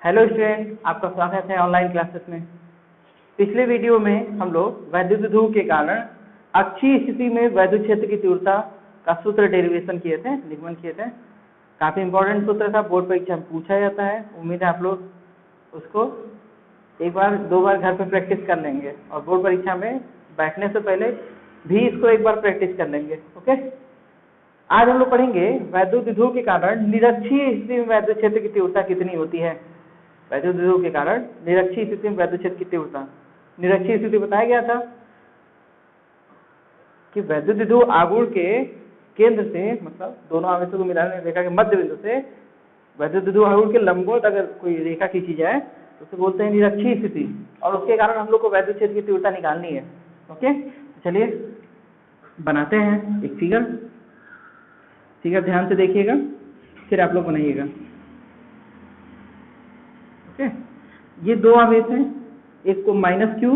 Hello student, आपका स्वागत है ऑनलाइन क्लासेस में। पिछले वीडियो में हम लोग वैद्युत ध्रुव के कारण अक्षीय स्थिति में वैद्युत क्षेत्र की तीव्रता का सूत्र डेरिवेशन किए थे, निगमन किए थे। काफी इंपॉर्टेंट सूत्र था, बोर्ड परीक्षा में पूछा जाता है। उम्मीद है आप लोग उसको एक बार दो बार घर पे प्रैक्टिस कर लेंगे और बोर्ड परीक्षा में बैठने से पहले भी इसको एक बार प्रैक्टिस कर लेंगे। ओके, आज हम लोग पढ़ेंगे वैद्युत ध्रुव के कारण निरक्षीय स्थिति में वैद्युत क्षेत्र की तीव्रता कितनी होती है। वैद्युत ध्रुव के कारण निरक्षीय स्थिति में वैद्युत क्षेत्र की तीव्रता, निरक्षीय स्थिति बताया गया था कि वैद्युत ध्रुव आघूर्ण के केंद्र से, मतलब दोनों आवेशों को मिलाने रेखा के मध्य बिंदु से वैद्युत ध्रुव आघूर्ण के लंबवत अगर कोई रेखा खींची जाए तो उसे बोलते हैं निरक्षीय स्थिति, और उसके कारण हम लोग को वैद्युत क्षेत्र की तीव्रता निकालनी है। ओके, चलिए बनाते हैं एक फिगर ध्यान से देखिएगा, फिर आप लोग बनाइएगा। ओके, ये दो आवेश हैं, एक को -q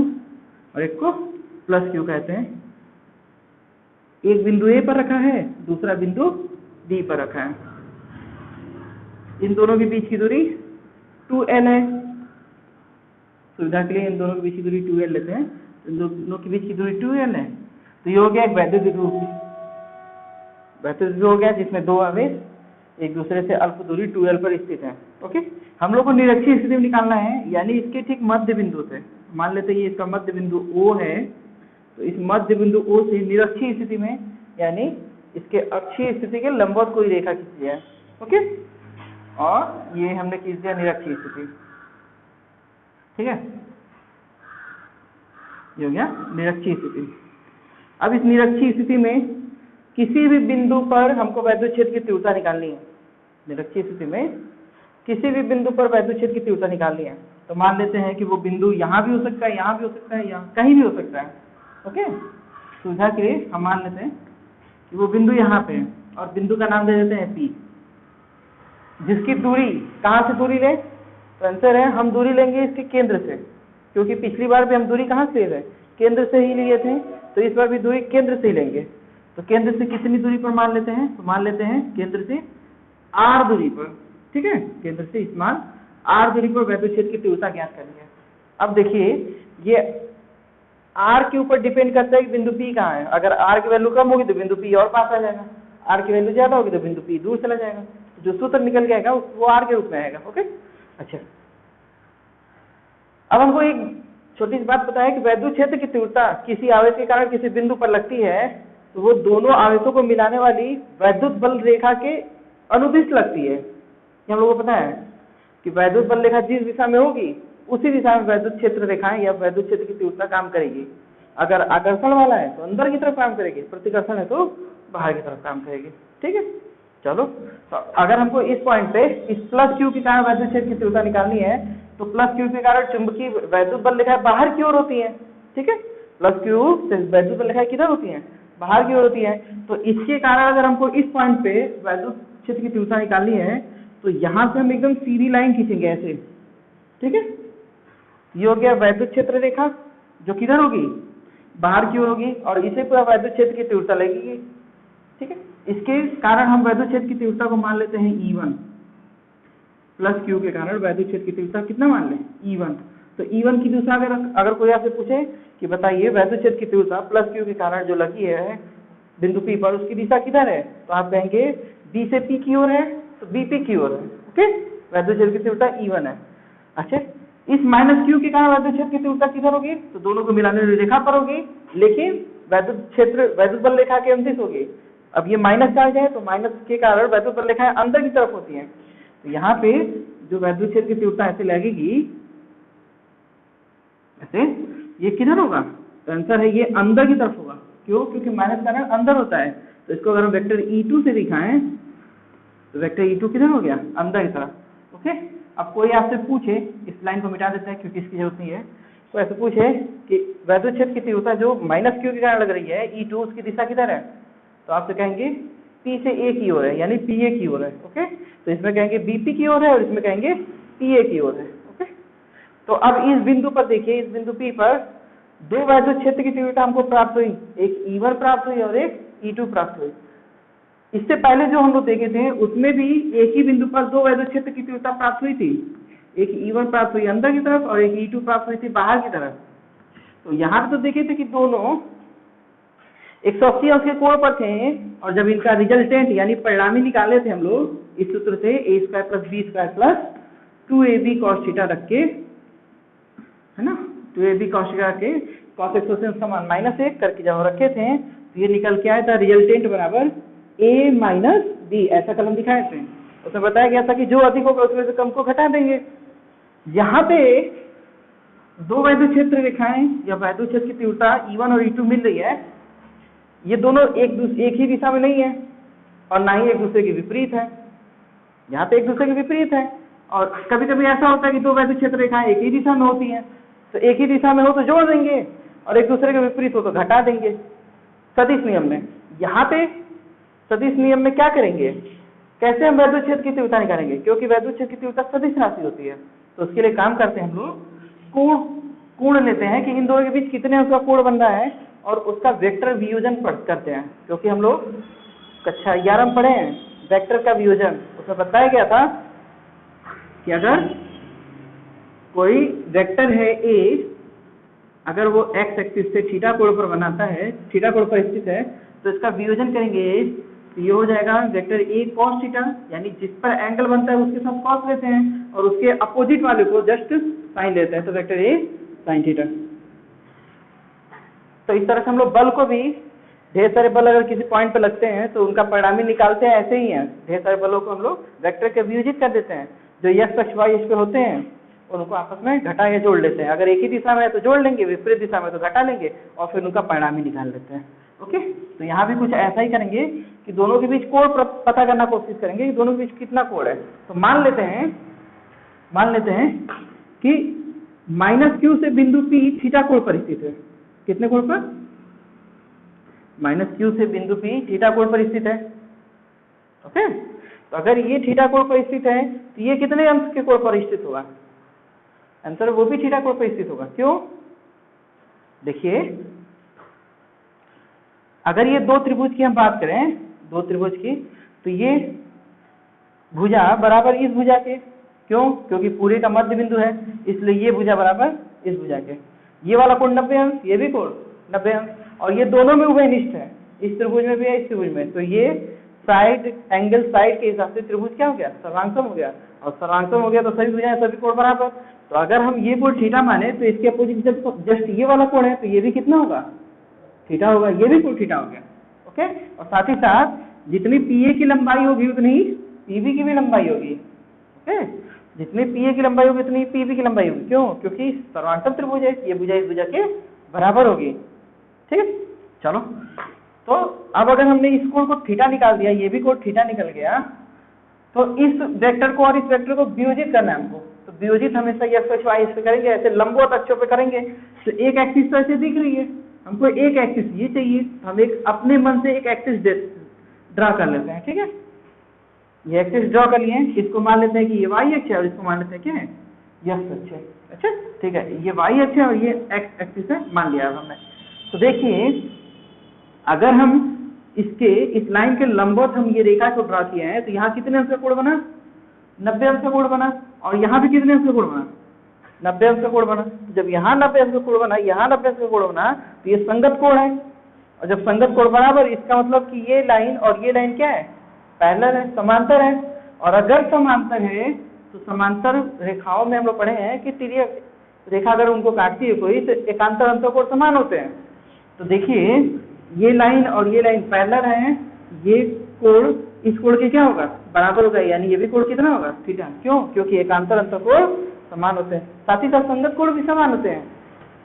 और एक को +q कहते हैं। एक बिंदु A पर रखा है, दूसरा बिंदु B पर रखा है। इन दोनों के बीच की दूरी 2l है। सुविधा के लिए इन दोनों के बीच की दूरी 2l लेते हैं। इन दोनों के बीच की दूरी 2l है, तो ये हो गया एक वैद्युत ध्रुव। वैद्युत ध्रुव हो गया जिसमें दो आवेश एक दूसरे से अल्प दूरी 2l पर स्थित है। ओके, हम लोग को निरक्षीय स्थिति में निकालना है, यानी इसके ठीक मध्य बिंदु से। मान लेते हैं ये इसका मध्य बिंदु O है, तो इस मध्य बिंदु O से निरक्षीय स्थिति में, यानी इसके अक्षीय स्थिति के लंबवत कोई रेखा खींची है। ओके, और ये हमने खींच दिया निरक्षीय स्थिति। ठीक है, ये हो गया निरक्षीय स्थिति। अब इस निरक्षीय स्थिति में किसी भी बिंदु पर हमको वैद्युत क्षेत्र की तीव्रता निकालनी है। निरक्षीय स्थिति में किसी भी बिंदु पर वैद्युत क्षेत्र की तीव्रता निकालनी है, तो मान लेते हैं कि वो बिंदु यहाँ भी हो सकता है, यहाँ भी हो सकता है, यहाँ कहीं भी हो सकता है। ओके, सुविधा के लिए हम मान लेते हैं कि वो बिंदु यहाँ पे है और बिंदु का नाम दे देते हैं P, जिसकी दूरी कहाँ से दूरी लें, तो आंसर है हम दूरी लेंगे इसके केंद्र से, क्योंकि पिछली बार भी हम दूरी कहाँ से ले रहे, केंद्र से ही लिए थे, तो इस बार भी दूरी केंद्र से ही लेंगे। तो केंद्र से कितनी दूरी पर मान लेते हैं, तो मान लेते हैं केंद्र से r दूरी पर। ठीक है, केंद्र से इस मान r दूरी पर वैद्युत क्षेत्र की तीव्रता ज्ञात करनी है। अब देखिए ये r के ऊपर डिपेंड करता है कि बिंदु P कहाँ है। अगर r की वैल्यू कम होगी तो बिंदु P और पास आ जाएगा, r की वैल्यू ज्यादा होगी तो बिंदु P दूर चला जाएगा। जो सूत्र निकल के आएगा वो r के रूप में आएगा। ओके, अच्छा, अब हमको एक छोटी सी बात पता है कि वैद्युत क्षेत्र की तीव्रता किसी आवेश के कारण किसी बिंदु पर लगती है तो वो दोनों आवेशों को मिलाने वाली वैद्युत बल रेखा के अनुदिश लगती है। हम लोगों को पता है कि वैद्युत बल रेखा जिस दिशा में होगी उसी दिशा में वैद्युत क्षेत्र रेखाएं या वैद्युत क्षेत्र की तीव्रता काम करेगी। अगर आकर्षण वाला है तो अंदर की तरफ काम करेगी, प्रतिकर्षण है तो बाहर की तरफ काम करेगी। ठीक है, चलो, तो अगर हमको इस पॉइंट पे इस +q के कारण वैद्युत क्षेत्र की तीव्रता निकालनी है तो +q के कारण चुंबकीय वैद्युत बल रेखाएं बाहर की ओर होती है। ठीक है, +q से वैद्युत बल रेखाएं किधर होती है, बाहर की ओर होती है। तो इसके कारण अगर हमको इस पॉइंट पे वैद्युत क्षेत्र की तीव्रता निकालनी है तो यहाँ से हम एकदम सीधी लाइन खींचेंगे ऐसे। ठीक है, ये हो गया वैद्युत क्षेत्र रेखा जो किधर होगी, बाहर की ओर होगी, और इसे पूरा वैद्युत क्षेत्र की तीव्रता लगेगी। ठीक है, इसके कारण हम वैद्युत क्षेत्र की तीव्रता को मान लेते हैं E1। +q के कारण वैद्युत क्षेत्र की तीव्रता कितना मान लें, E1। तो E1 की दिशा अगर कोई आपसे पूछे कि बताइए वैद्युत क्षेत्र की तीव्रता +q के कारण जो लगी है बिंदु P पर, उसकी दिशा किधर है, तो आप कहेंगे B से P की ओर है, तो BP की ओर है। ओके, वैद्युत क्षेत्र की तीव्रता E1 है। अच्छा, इस -q के कारण वैद्युत क्षेत्र की तीव्रता किधर होगी, तो दोनों को मिलाने वाली रेखा पर होगी, लेकिन वैद्युत बल रेखा के अनुदिश होगी। अब ये माइनस चार्ज है तो माइनस के कारण वैद्युत बल रेखाएं अंदर की तरफ होती हैं। तो यहाँ पे जो वैद्युत क्षेत्र की तीव्रता ऐसे लगेगी, ऐसे, ये किधर होगा, तो आंसर है ये अंदर की तरफ होगा। क्यों, क्योंकि माइनस का अंदर होता है। तो इसको अगर हम वेक्टर E2 से दिखाएं तो वेक्टर E2 किधर हो गया, अंदर की तरफ। ओके, अब कोई आपसे पूछे, इस लाइन को मिटा देते हैं क्योंकि इसकी जरूरत नहीं है, तो ऐसे पूछे कि वैद्युत क्षेत्र की तीव्रता जो -q के कारण लग रही है E2, उसकी दिशा किधर है, तो आपसे कहेंगे P से A की ओर है, यानी PA की ओर है। ओके, तो इसमें कहेंगे BP की ओर है और इसमें कहेंगे PA की ओर है। ओके, तो अब इस बिंदु पर देखिए, इस बिंदु P पर दो वैद्युत क्षेत्र की तीव्रता हमको प्राप्त हुई, एक E1 प्राप्त हुई और एक E2 प्राप्त हुई। इससे पहले जो हम लोग देखे थे उसमें भी एक ही बिंदु पर दो वैद्युत क्षेत्र की तीव्रता प्राप्त हुई थी, एक E1 प्राप्त हुई अंदर की तरफ और एक E2 प्राप्त हुई थी बाहर की तरफ। तो यहाँ पे तो देखे थे कि दोनों 180 अंश के कोण पर थे, और जब इनका रिजल्टेंट यानी परिणामी निकाले थे हम लोग इस सूत्र से a² + b² + 2ab cos theta रख के, है ना, 2ab cos थीटा के cos 180 समान -1 करके जब रखे थे तो ये निकल के आया था रिजल्टेंट बराबर a - b, ऐसा कलम दिखाए थे। उसमें बताया गया था कि जो अधिक होगा उसमें से कम को घटा देंगे। यहाँ पे दो वैद्युत क्षेत्र रेखाएं या वैद्युत क्षेत्र की तीव्रता E1 और E2 मिल रही है, ये दोनों एक ही दिशा में नहीं है और ना ही एक दूसरे के विपरीत है। यहाँ पे एक दूसरे के विपरीत है, और कभी कभी ऐसा होता है कि दो वैद्युत क्षेत्र रेखाएं एक ही दिशा में होती हैं, तो एक ही दिशा में हो तो जोड़ देंगे और एक दूसरे के विपरीत हो तो घटा देंगे सदिश नियम में। यहाँ पे सदिश नियम में क्या करेंगे, कैसे हम वैद्युत क्षेत्र की तीव्रता निकालेंगे, क्योंकि वैद्युत क्षेत्र की तीव्रता सदिश राशि होती है। तो उसके लिए काम करते हैं हम लोग, कोण लेते हैं कि इन दोनों के बीच कितने उसका कोण बन रहा है और उसका वेक्टर वियोजन करते हैं, क्योंकि हम लोग कक्षा 11 में पढ़े हैं वेक्टर का वियोजन। उसमें बताया गया था कि अगर कोई वेक्टर है A, अगर वो x एक्सिस से थीटा कोण पर बनाता है, थीटा कोण पर स्थित है, तो इसका वियोजन करेंगे तो ये हो जाएगा वेक्टर A cos थीटा, यानी जिस पर एंगल बनता है उसके साथ cos लेते हैं और उसके अपोजिट वाले को जस्ट साइन लेते हैं, तो वेक्टर A sin थीटा। तो इस तरह से हम लोग बल को भी, ढेर सारे बल अगर किसी पॉइंट पे लगते हैं तो उनका परिणामी निकालते हैं, ऐसे ही है। ढेर सारे बलों को हम लोग वेक्टर के वियोजित कर देते हैं, जो x अक्ष y अक्ष पे होते हैं उनको आपस में घटा या जोड़ लेते हैं। अगर एक ही दिशा में है तो जोड़ लेंगे, विपरीत दिशा में तो घटा लेंगे और फिर उनका परिणामी निकाल लेते हैं। ओके, तो यहाँ भी कुछ ऐसा ही करेंगे कि दोनों के बीच कोण पता करना कोशिश करेंगे कि दोनों के बीच कितना कोण है। तो मान लेते हैं कि -q से बिंदु P थीटा कोण पर स्थित है। कितने कोण पर? -q से बिंदु P थीटा कोण पर स्थित है। ओके, तो अगर ये थीटा कोण पर स्थित है तो ये कितने अंश के कोण पर स्थित होगा? आंसर वो भी थीटा कोण पर स्थित होगा। क्यों? देखिए, अगर ये दो त्रिभुज की हम बात करें, दो त्रिभुज की, तो ये भुजा बराबर इस भुजा के, क्यों? क्योंकि पूरे का मध्य बिंदु है, इसलिए ये भुजा बराबर इस भुजा के। ये वाला कोण 90 अंश, ये भी कोण 90 अंश, और ये दोनों में उभयनिष्ठ है, इस त्रिभुज में भी है, इस त्रिभुज में। तो ये साइड एंगल साइड के हिसाब से त्रिभुज क्या हो गया? सर्वांगसम हो गया, और सर्वांगसम हो गया तो सभी भुजाएं सभी कोण बराबर। तो अगर हम ये कोण थीटा माने तो इसके अपोजिट जब जस्ट ये वाला कोण है तो ये भी कितना होगा? थीटा होगा, ये भी कोण थीटा हो गया। ओके, और साथ ही साथ जितनी PA की लंबाई होगी उतनी PB की भी लंबाई होगी। ओके, जितनी PA की लंबाई होगी उतनी PB की लंबाई होगी। क्यों? क्योंकि सर्वांगसम त्रिभुज है, ये भुजा इस भुजा के बराबर होगी। ठीक है, चलो, तो अब अगर हमने इस कोण को थीटा निकाल दिया, ये भी कोण थीटा निकल गया, तो इस वेक्टर को और इस वेक्टर को वियोजित करना है हमको। तो वियोजित हमेशा x अक्ष y अक्ष पे करेंगे, ऐसे लंबवत अक्षों पे करेंगे। तो एक एक्सिस तो ऐसे दिख रही है, हमको एक एक्सिस ये चाहिए, हम एक अपने मन से एक एक्सिस ड्रा कर लेते हैं। ठीक है, ये एक्सिस ड्रा कर लिए, इसको मान लेते हैं कि ये y अक्ष है और इसको मान लेते हैं क्या है? x अक्ष है। अच्छा, ठीक है, ये y अक्ष है और ये x एक्सिस है, मान लिया हमने। तो देखिए, अगर हम इसके इस लाइन के लंबवत हम ये रेखा को ड्रा किए हैं तो यहाँ कितने अंश का कोण बना? 90 अंश का कोण बना, और यहाँ भी कितने अंश का कोण बना? 90 अंश का कोण बना। जब यहाँ 90 अंश का कोण बना, यहाँ 90 अंश का कोण बना, तो ये संगत कोण है, और जब संगत कोण बराबर, इसका मतलब कि ये लाइन और ये लाइन क्या है? पैरेलल है, समांतर है। और अगर समांतर है तो समांतर रेखाओं में हम लोग पढ़े हैं कि तिर्यक रेखा अगर उनको काटती है कोई तो एकांतर अंतःकोण समान होते हैं। तो देखिए, ये लाइन और ये लाइन पैरेलल है, ये कोण इस कोण के क्या होगा? बराबर होगा, यानी ये भी कोण कितना होगा? थीटा। क्यों? क्योंकि एकांतर अंतःकोण समान होते हैं, साथ ही साथ संगत कोण भी समान होते हैं।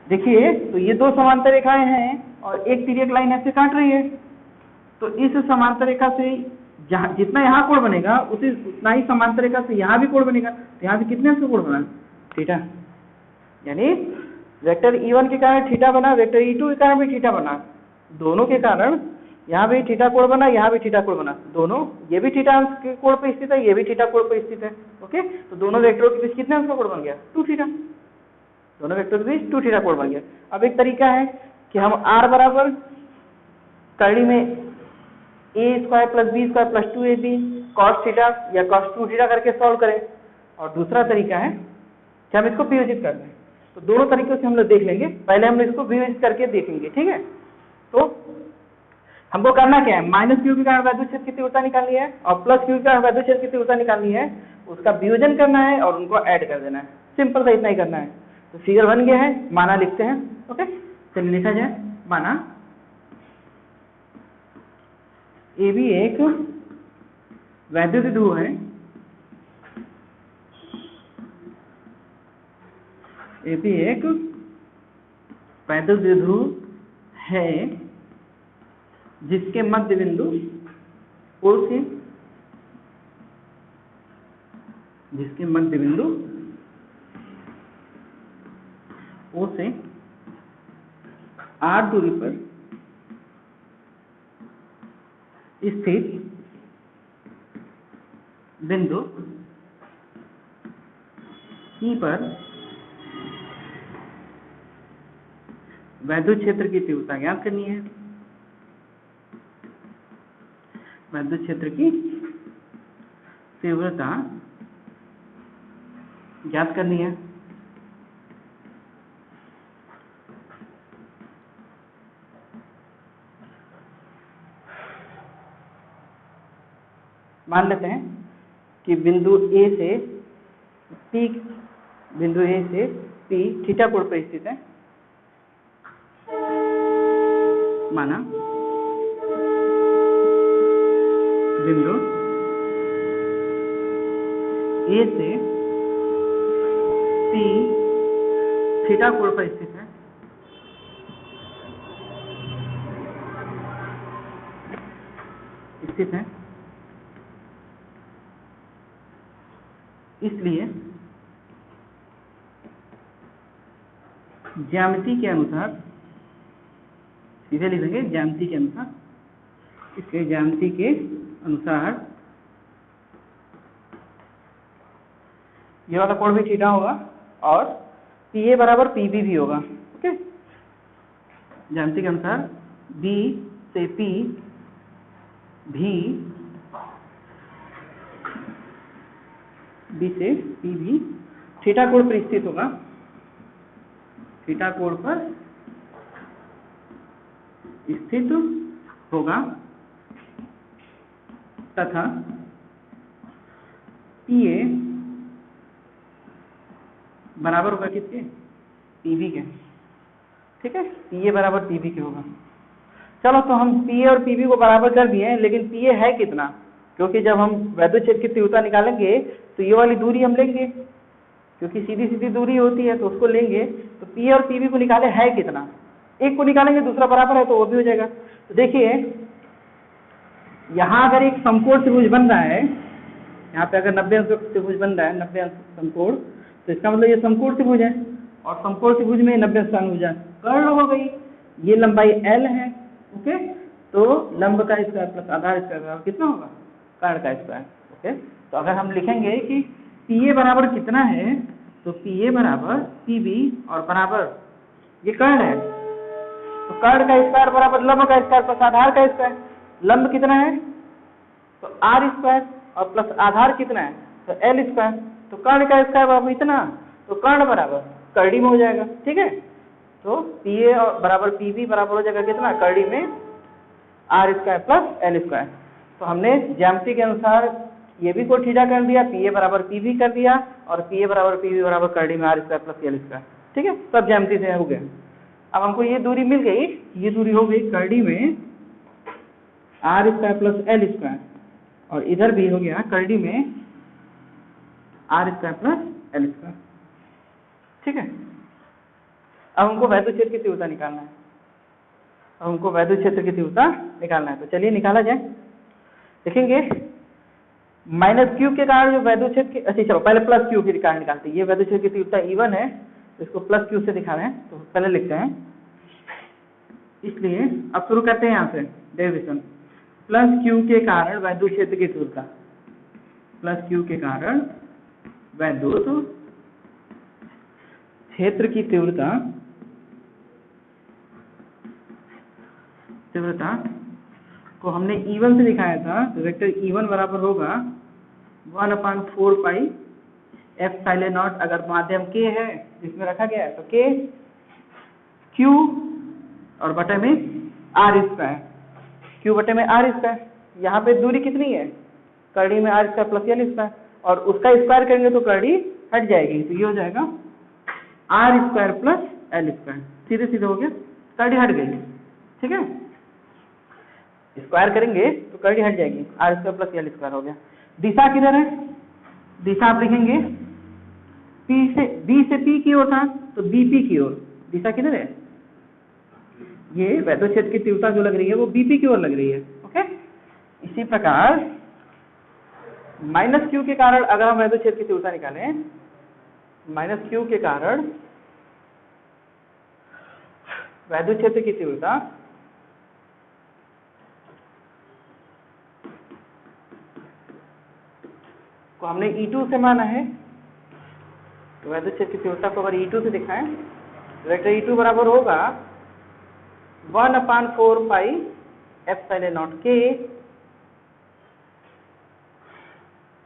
देखिए, तो ये दो समांतर रेखाएं हैं और एक तिर्यक लाइन ऐसे काट रही है, तो इस समांतर रेखा से जहाँ जितना यहाँ कोण बनेगा उतना ही समांतर रेखा से यहाँ भी कोण बनेगा। तो यहाँ भी कितने अंश का कोण बना? थीटा। यानी वेक्टर E1 के कारण थीटा बना, वेक्टर E2 के कारण भी थीटा बना, दोनों के कारण यहाँ भी थीटा कोण बना, यहाँ भी थीटा कोण बना, दोनों, ये भी थीटा अंश के कोण पर स्थित है, ये भी थीटा कोण पर स्थित है। ओके, तो दोनों वेक्टरों के बीच कितने अंश का कोण बन गया? 2 थीटा। दोनों वेक्टरों के बीच 2 थीटा कोण बन गया। अब एक तरीका है कि हम r बराबर करड़ी में a² + b² + 2ab cos theta या cos 2 थीटा करके सॉल्व करें, और दूसरा तरीका है कि हम इसको वियोजित कर दें। तो दोनों तरीकों से हम लोग देख लेंगे, पहले हम इसको वियोजित करके देखेंगे, ठीक है। तो हमको करना क्या है, माइनस क्यू के कारण वैद्युत क्षेत्र की तीव्रता निकालनी है और प्लस क्यू के कारण वैद्युत क्षेत्र की तीव्रता निकालनी है, उसका वियोजन करना है और उनको ऐड कर देना है, सिंपल सा इतना ही करना है। तो फिगर बन गया है, माना लिखते हैं। ओके, चलिए लिखा जाए, माना ए भी एक वैद्युत ध्रुव है, ए भी एक वैद्युत ध्रुव है जिसके मध्य बिंदु O से, जिसके मध्य बिंदु O से r दूरी पर स्थित बिंदु E पर वैद्युत क्षेत्र की तीव्रता ज्ञात करनी है, वैद्युत क्षेत्र की तीव्रता ज्ञात करनी है। मान लेते हैं कि बिंदु A से P, बिंदु A से P थीटा कोण पर स्थित है। माना बिंदु A से P थीटा कोण पर स्थित है, इसलिए ज्यामिति के अनुसार, सीधे लिखेंगे ज्यामिति के अनुसार, इसके ज्यामिति के अनुसार ये वाला कोण भी थीटा होगा और PA बराबर PB भी होगा। ओके, ज्यामिति के अनुसार B से P भी, B से P भी थीटा कोण पर स्थित होगा, थीटा कोण पर स्थित होगा तथा PA बराबर होगा किसके, PB के। ठीक है, PA बराबर PB के होगा। चलो, तो हम PA और PB को बराबर कर दिए हैं, लेकिन PA है कितना, क्योंकि जब हम वैद्युत क्षेत्र की तीव्रता निकालेंगे तो ये वाली दूरी हम लेंगे, क्योंकि सीधी सीधी दूरी होती है तो उसको लेंगे। तो PA और PB को निकाले है कितना, एक को निकालेंगे दूसरा बराबर है तो वो भी हो जाएगा। तो देखिए, यहाँ अगर एक समकोण त्रिभुज बन रहा है, यहाँ पे अगर 90 अंश त्रिभुज बन रहा है, 90 अंश समकोण, तो इसका मतलब ये समकोण त्रिभुज है और समकोण त्रिभुज में 90 अंश भुजा कर्ण हो गई, ये लंबाई L है। ओके, तो लंब का स्क्वायर प्लस आधार स्क्वायर बराबर कितना होगा, कर्ण का स्क्वायर। ओके, तो अगर हम लिखेंगे कि PA बराबर कितना है, तो PA बराबर PB और बराबर ये कर्ण है, तो कर्ण का स्क्वायर बराबर लंब का स्क्वायर प्लस आधार का स्क्वायर। लंब कितना है, तो R स्क्वायर और प्लस आधार कितना है, तो L स्क्वायर। तो कर्ण का स्क्वायर बराबर इतना, तो कर्ण बराबर कर्डी में हो जाएगा। ठीक है, तो PA और बराबर PB बराबर हो जाएगा कितना, कर्डी में R square plus L square. तो हमने ज्यामिति के अनुसार ये भी को थीटा कर दिया, PA बराबर PB कर दिया और PA बराबर PB बराबर कर्डी में R square plus L square. ठीक है, सब ज्यामिति से हो गया। अब हमको ये दूरी मिल गई, ये दूरी हो गई कर्डी में R square plus L square और इधर भी हो गया कर्डी में R square plus L square. ठीक है, अब हमको वैद्युत क्षेत्र की तीव्रता निकालना है, अब हमको वैद्युत क्षेत्र की तीव्रता निकालना है। तो चलिए निकाला जाए। देखेंगे माइनस क्यू के कारण जो वैद्युत क्षेत्र की, अच्छा चलो पहले प्लस क्यू के कारण निकालते हैं। ये वैद्युत क्षेत्र की तीव्रता E1 है, तो इसको प्लस क्यू से दिखा रहे हैं, तो पहले लिखते हैं। इसलिए अब शुरू करते हैं यहाँ से डेरिवेशन। प्लस क्यू के कारण वैद्युत क्षेत्र की तीव्रता, प्लस क्यू के कारण वैद्युत क्षेत्र की तीव्रता को हमने E1 से दिखाया था, तो वेक्टर E1 बराबर होगा 1/4 पाई एप्सिलॉन नॉट अगर माध्यम के है जिसमें रखा गया है तो के क्यू और बटे में आर स्क्वायर, क्यू बटे में आर स्क्वायर। यहाँ पे दूरी कितनी है, करड़ी में R square plus L square, और उसका स्क्वायर करेंगे तो करड़ी हट जाएगी, तो ये हो जाएगा R square plus L square. सीधे सीधे हो गया, करड़ी हट गई। ठीक है, स्क्वायर करेंगे तो करड़ी हट जाएगी, R square plus L square हो गया। दिशा किधर है, दिशा आप लिखेंगे बी से पी की ओर था तो बीपी की ओर। दिशा किधर है, ये वैद्युत क्षेत्र की तीव्रता जो लग रही है वो बीपी की ओर लग रही है। ओके, इसी प्रकार माइनस क्यू के कारण अगर हम वैद्युत क्षेत्र की तीव्रता निकालें, माइनस क्यू के कारण वैद्युत क्षेत्र की तीव्रता को हमने E2 से माना है, तो वैद्युत क्षेत्र की तीव्रता को अगर E2 से दिखाएं तो वेक्टर E2 बराबर होगा 1/4 पाई एप्सिलॉन नॉट के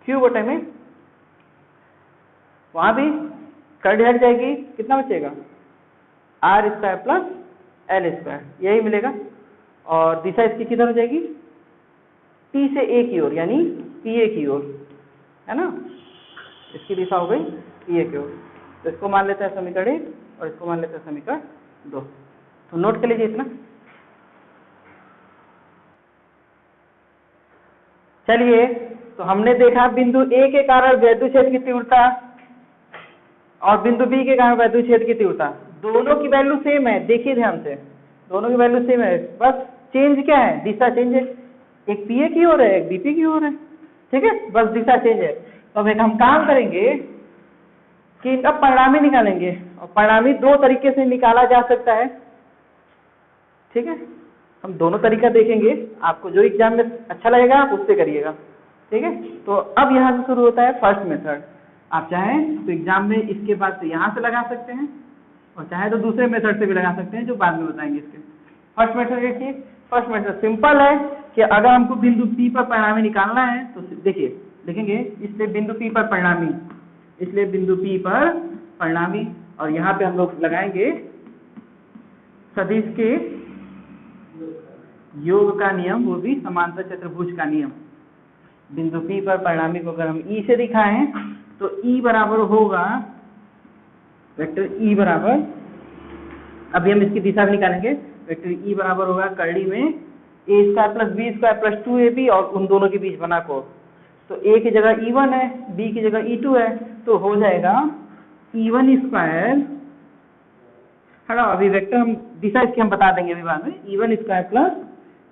क्यू बटे में, वहां भी करड़ी हट जाएगी, कितना बचेगा R square plus L square, यही मिलेगा। और दिशा इसकी किधर हो जाएगी, P से A की ओर, यानी PA की ओर, है ना, इसकी दिशा हो गई PA की ओर। तो इसको मान लेते हैं समीकरण 1 और इसको मान लेते हैं समीकरण 2। तो नोट कर लीजिए इतना। चलिए, तो हमने देखा बिंदु A के कारण वैद्युत क्षेत्र की तीव्रता और बिंदु B के कारण वैद्युत क्षेत्र की तीव्रता, दोनों की वैल्यू सेम है। देखिए ध्यान से, दोनों की वैल्यू सेम है, बस चेंज क्या है, दिशा चेंज है, एक PA की ओर है एक BP की ओर है। ठीक है, बस दिशा चेंज है। तो अब एक हम काम करेंगे कि इनका परिणामी निकालेंगे, और परिणामी दो तरीके से निकाला जा सकता है। ठीक है, हम दोनों तरीका देखेंगे, आपको जो एग्जाम में अच्छा लगेगा आप उससे करिएगा। ठीक है, तो अब यहाँ से शुरू होता है फर्स्ट मेथड। आप चाहें तो एग्जाम में इसके बाद से यहाँ से लगा सकते हैं, और चाहे तो दूसरे मेथड से भी लगा सकते हैं जो बाद में बताएंगे। इसके फर्स्ट मेथड देखिए, फर्स्ट मेथड सिंपल है कि अगर हमको बिंदु P पर परिणामी निकालना है तो देखिए लिखेंगे, इसलिए बिंदु P पर परिणामी, इसलिए बिंदु P पर परिणामी, और यहाँ पे हम लोग लगाएंगे सदिश के योग का नियम, वो भी समांतर चतुर्भुज का नियम। बिंदु P पर परिणामी को अगर हम E से दिखाएं तो E बराबर होगा वेक्टर E बराबर, अभी हम इसकी दिशा भी निकालेंगे, वेक्टर E बराबर होगा करड़ी में A square plus B square plus 2AB और उन दोनों के बीच बना कोण। तो A की जगह E1 है, B की जगह E2 है, तो हो जाएगा E1 स्क्वायर, हटा अभी वेक्टर हम दिशा इसकी हम बता देंगे अभी बाद में, E1 square plus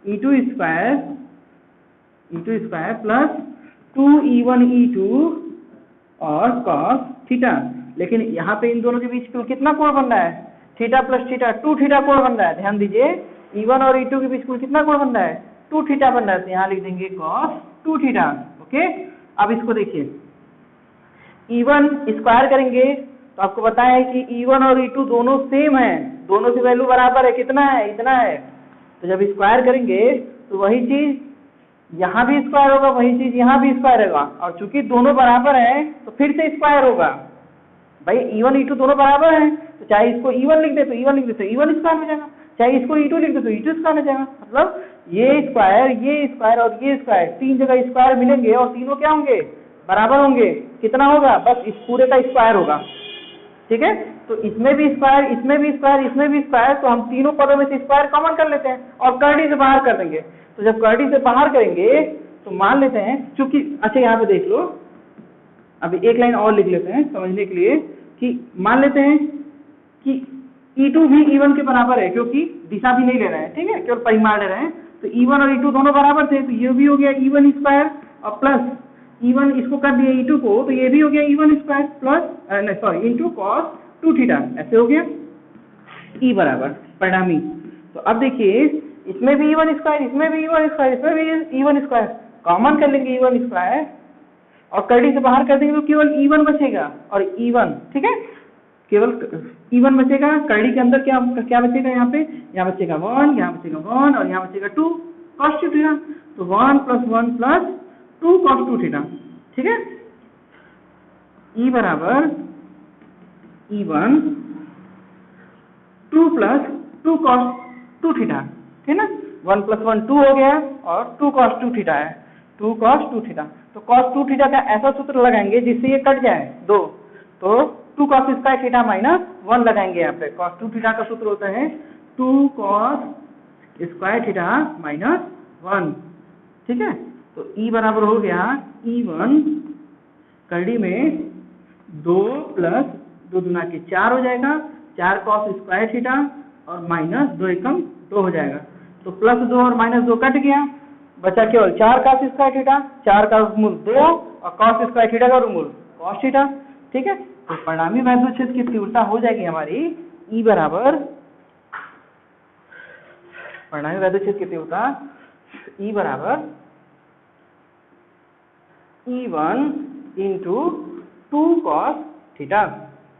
E2 square plus 2E1 E2 और cos थीटा। लेकिन यहाँ पे इन दोनों के बीच कुल कितना कोण बन रहा है, थीटा प्लस थीटा, 2 थीटा कोण बन रहा है। ध्यान दीजिए, E1 और E2 के बीच कुल कितना कोण बन रहा है, 2 थीटा बन रहा है, तो यहाँ लिख देंगे cos 2 थीटा। ओके, अब इसको देखिए, E1 स्क्वायर करेंगे तो आपको पता है कि E1 और E2 दोनों सेम है, दोनों की वैल्यू बराबर है, कितना है, इतना है। तो जब स्क्वायर करेंगे तो वही चीज यहाँ भी स्क्वायर होगा, वही चीज यहाँ भी स्क्वायर होगा, और चूंकि दोनों बराबर है तो फिर से स्क्वायर होगा। भाई E1 E2 दोनों बराबर हैं, तो चाहे इसको E1 लिख दे तो E1 लिख दे तो E1 स्क्वायर हो जाएगा, चाहे इसको E2 लिख दे तो E2 स्क्वायर हो जाएगा। मतलब ये स्क्वायर और ये स्क्वायर, तीन जगह स्क्वायर मिलेंगे और तीनों क्या होंगे, बराबर होंगे। कितना होगा, बस इस पूरे का स्क्वायर होगा। ठीक है, तो इसमें भी स्क्वायर, इसमें भी स्क्वायर, इसमें भी स्क्वायर, तो हम तीनों पदों में से स्क्वायर कॉमन कर लेते हैं और करड़ी से बाहर कर देंगे। तो जब करड़ी से बाहर करेंगे तो मान लेते हैं, चूंकि अच्छा यहाँ पे देख लो, अभी एक लाइन और लिख लेते हैं समझने के लिए, कि मान लेते हैं कि E2 भी E1 के बराबर है, क्योंकि दिशा भी नहीं ले रहे हैं, ठीक है, केवल परिमाण ले रहे हैं। तो E1 और E2 दोनों बराबर थे, तो ये भी हो गया E1 स्क्वायर और प्लस E1 इसको कर दिया E2 को, तो ये भी हो गया E1 square plus into cos 2 theta, ऐसे हो गया E बराबर परिणामी। तो अब देखिए, इसमें भी E1 स्क्वायर, इसमें भी E1 स्क्वायर, इसमें भी E1 स्क्वायर, कॉमन कर लेंगे E1 स्क्वायर और करड़ी से बाहर कर देंगे तो केवल E1 बचेगा और E1, ठीक है, केवल E1 बचेगा। करड़ी के अंदर क्या क्या बचेगा, यहाँ बचेगा 1, यहाँ बचेगा 1 और यहाँ बचेगा 2 cos 2 थीटा। तो 1 + 1 + 2 cos 2 थीटा, ठीक है। E बराबर E1 2 प्लस 2 cos 2 थीटा, ठीक ना। 1 + 1 2 हो गया और 2 cos 2 थीटा है, 2 cos 2 थीटा। तो cos 2 थीटा का ऐसा सूत्र लगाएंगे जिससे ये कट जाए 2, तो 2 cos स्क्वायर थीटा माइनस 1 लगाएंगे यहाँ पे। cos 2 थीटा का सूत्र होता है 2 cos स्क्वायर थीटा माइनस 1, ठीक है। तो E बराबर हो गया E1 कड़ी में 2 प्लस 2 दूना के 4 हो जाएगा, 4 cos स्क्वायर थीटा और माइनस 2 एकम 2 हो जाएगा। तो +2 और -2 कट गया, बचा केवल 4 cos स्क्वायर थीटा, 4 का वर्गमूल 2 और cos स्क्वायर थीटा का वर्गमूल cos थीटा, ठीक है। तो परिणामी वैद्युत क्षेत्र की तीव्रता हो जाएगी हमारी E बराबर, परिणामी वैद्युत क्षेत्र की तीव्रता E बराबर E1 × 2 cos थीटा,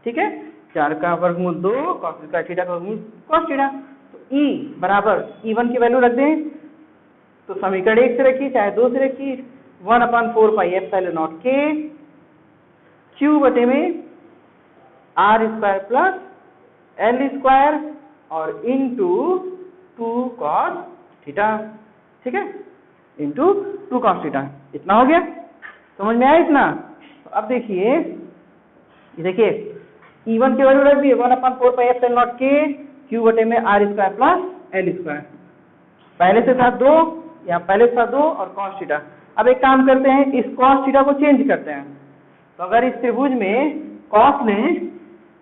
ठीक है। 4 का वर्गमूल 2, cos स्क्वायर थीटा का वर्गमूल cos थीटा। तो E बराबर E1 की वैल्यू रख दें, तो समीकरण 1 से रखिए चाहे 2 से रखिए, 1/4 पाई एप्सिलॉन K Q बटे में R² प्लस L² और इंटू 2 cos थीटा, ठीक है, इंटू 2 cos थीटा। इतना हो गया, समझ में आया इतना। तो अब देखिए E1 की वैल्यू रख दिए 1/4 पाई एप्सिलॉन K Q बटे में R² प्लस L², पहले से था 2, यहाँ पहले से था 2 और cos थीटा। अब एक काम करते हैं, इस cos थीटा को चेंज करते हैं। तो अगर इस त्रिभुज में cos लें,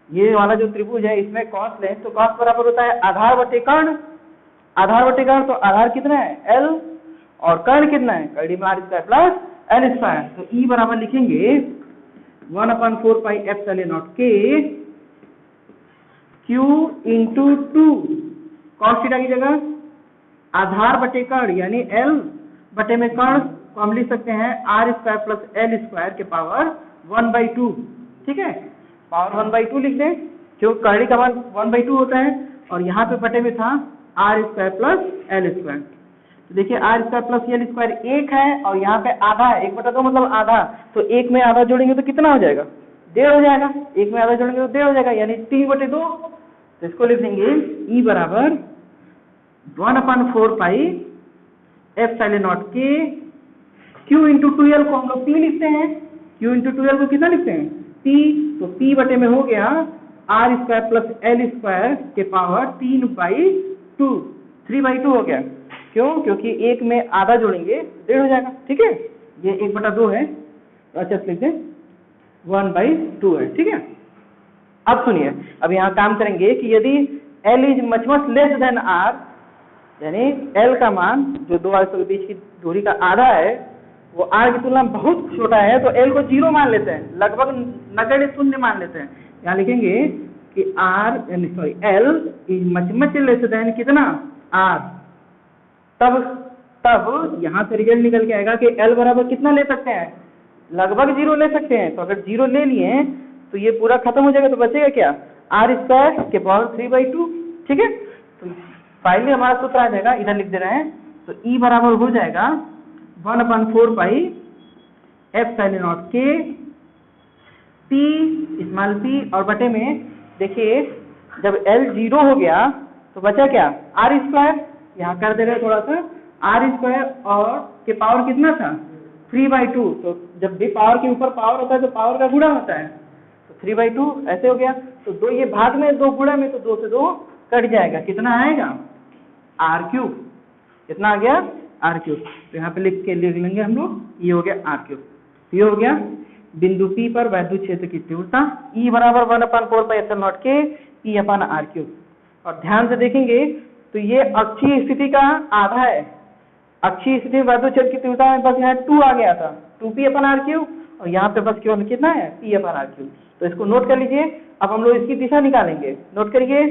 ये वाला जो त्रिभुज है इसमें cos लें, तो cos बराबर होता है आधार बटे कर्ण, आधार बटे कर्ण। तो आधार कितना है L और कर्ण कितना है, कड़ी में R² प्लस L²। तो E बराबर लिखेंगे 1/4 pi epsilon K Q × 2 cos theta की जगह आधार बटे कर्ण यानी L बटे में कर्ण को हम लिख सकते हैं R² प्लस L² के पावर 1/2, ठीक है। पावर 1/2 लिख दें, क्यों कर्ण का मान 1/2 होता है और यहाँ पे बटे में था R² प्लस L²। तो देखिए R² प्लस L² 1 है और यहाँ पे आधा है, 1/2 मतलब आधा, तो 1 में आधा जोड़ेंगे तो कितना हो जाएगा, 1.5 हो जाएगा। 1 में आधा जोड़ेंगे तो 1.5 हो जाएगा, यानी 3/2। तो इसको लिख देंगे E बराबर 1/4 pi epsilon K Q × 2L को हम लोग P लिखते हैं, Q × 2L को कितना लिखते हैं P। तो P बटे में हो गया R² प्लस L² के पावर 3/2, 3/2 हो गया। क्यों, क्योंकि 1 में आधा जोड़ेंगे 1.5 हो जाएगा, ठीक है। ये 1/2 है, तो अच्छा लिख दें 1/2 है, ठीक है। अब सुनिए, अब यहाँ काम करेंगे कि यदि L is much less than R, यानी L का मान जो दो आवेशों के बीच की दूरी का आधा है वो R की तुलना में बहुत छोटा है, तो L को 0 मान लेते हैं, लगभग नगण्य शून्य मान लेते हैं। यहाँ लिखेंगे कि L is much less then कितना R, तब यहाँ से रिजल्ट निकल के आएगा कि L बराबर कितना ले सकते हैं, लगभग 0 ले सकते हैं। तो अगर 0 ले लिए तो ये पूरा खत्म हो जाएगा, तो बचेगा क्या R² के पावर 3/2, ठीक है। तो फाइनली हमारा सूत्र आ जाएगा, इधर लिख दे रहे हैं। तो E बराबर हो जाएगा 1/4 pi epsilon K P small p और बटे में देखिए जब L 0 हो गया तो बचा क्या R², यहाँ कर दे रहे थोड़ा सा, R² और के पावर कितना था 3/2। तो जब भी पावर के ऊपर पावर होता है तो पावर का गुणा होता है, तो 3/2 ऐसे हो गया। तो 2 ये भाग में 2 गुणा में, तो 2 से 2 कट जाएगा, कितना आएगा R3, कितना आ गया R3। तो यहाँ पे लिख लेंगे हम लोग, ये हो गया R3। ये हो गया बिंदु P पर वैद्युत क्षेत्र की तीव्रता E बराबर 1/4 पाई एप्सिलॉन K P/R3। और ध्यान से देखेंगे तो ये अक्षीय स्थिति का आधा है, अक्षीय स्थिति में वैद्युत क्षेत्र की तीव्रता में बस यहाँ 2 आ गया था, 2P/R3, और यहाँ पे बस केवल कितना है P/R3। तो इसको नोट कर लीजिए। अब हम लोग इसकी दिशा निकालेंगे, नोट करिए।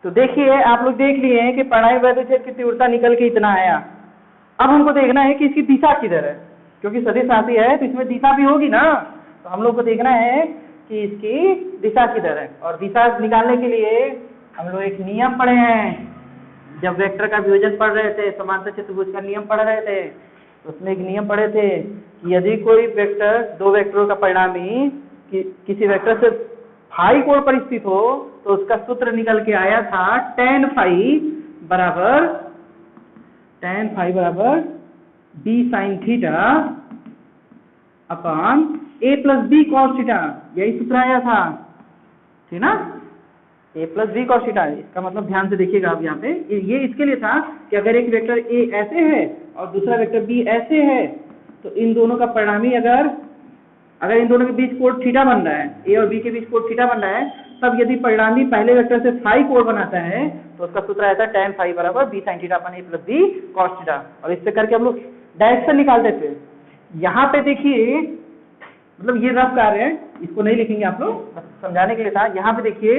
तो देखिए आप लोग देख लिए हैं कि परिणामी वैद्युत क्षेत्र की तीव्रता निकल के इतना आया। अब हमको देखना है कि इसकी दिशा किधर है, क्योंकि सदिश राशि है तो इसमें दिशा भी होगी ना। तो हम लोग को देखना है कि इसकी दिशा किधर है, और दिशा निकालने के लिए हम लोग एक नियम पढ़े हैं, जब वेक्टर का वियोजन पढ़ रहे थे, समांतर चतुर्भुज का नियम पढ़ रहे थे। तो उसमें एक नियम पढ़े थे कि यदि कोई वेक्टर, दो वेक्टरों का परिणामी किसी वेक्टर से फाई कोण पर स्थित हो तो उसका सूत्र निकल के आया था tan फाई बराबर b sin theta upon a plus b cos theta, यही सूत्र आया था, ठीक ना। a plus B cos theta, इसका मतलब ध्यान से देखिएगा आप यहाँ पे, ये इसके लिए था कि अगर एक वेक्टर a ऐसे है और दूसरा वेक्टर b ऐसे है तो इन दोनों का परिणामी अगर इन दोनों के बीच कोण थीटा बन रहा है, a और b के बीच कोण थीटा बन रहा है, तब यदि परिणामी पहले वेक्टर से फाई कोण बनाता है तो उसका सूत्र आता है tan फाई बराबर b sin theta upon a plus b cos theta. और इससे करके हम लोग डायरेक्शन निकालते थे। यहाँ पे देखिए, मतलब ये रफ कार्य है, इसको नहीं लिखेंगे आप लोग, बस समझाने के लिए था। यहाँ पे देखिए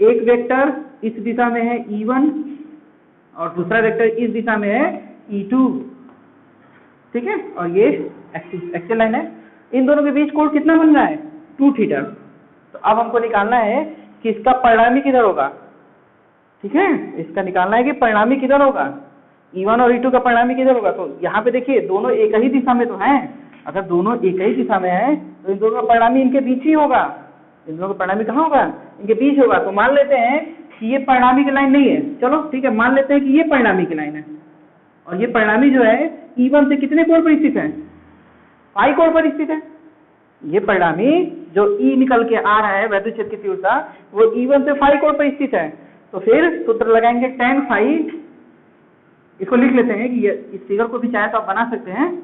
एक वेक्टर इस दिशा में है E1 और दूसरा वेक्टर इस दिशा में है E2, ठीक है, और ये एक्सियल लाइन है। इन दोनों के बीच कोण कितना बन रहा है 2 थीटा। तो अब हमको निकालना है कि इसका परिणामी किधर होगा, ठीक है, इसका निकालना है कि परिणामी किधर होगा, E1 और E2 का परिणामी किधर होगा। तो यहाँ पे देखिए दोनों एक ही दिशा में तो हैं, अगर दोनों एक ही दिशा में है तो इन दोनों का परिणामी इनके बीच ही होगा। इन दोनों का परिणामी कहाँ होगा, इनके बीच होगा। तो मान लेते हैं कि ये परिणामी की लाइन नहीं है, चलो ठीक है, मान लेते हैं कि ये परिणामी की लाइन है और ये परिणामी जो है E1 से कितने कोण पर स्थित है, फाई कोण पर स्थित है। ये परिणामी जो E निकल के आ रहा है वैद्युत क्षेत्र की तीव्रता, वो E1 से फाई कोण पर स्थित है। तो फिर सूत्र लगाएंगे tan फाई, इसको लिख लेते हैं कि इस फिगर को भी चाहे तो आप बना सकते हैं।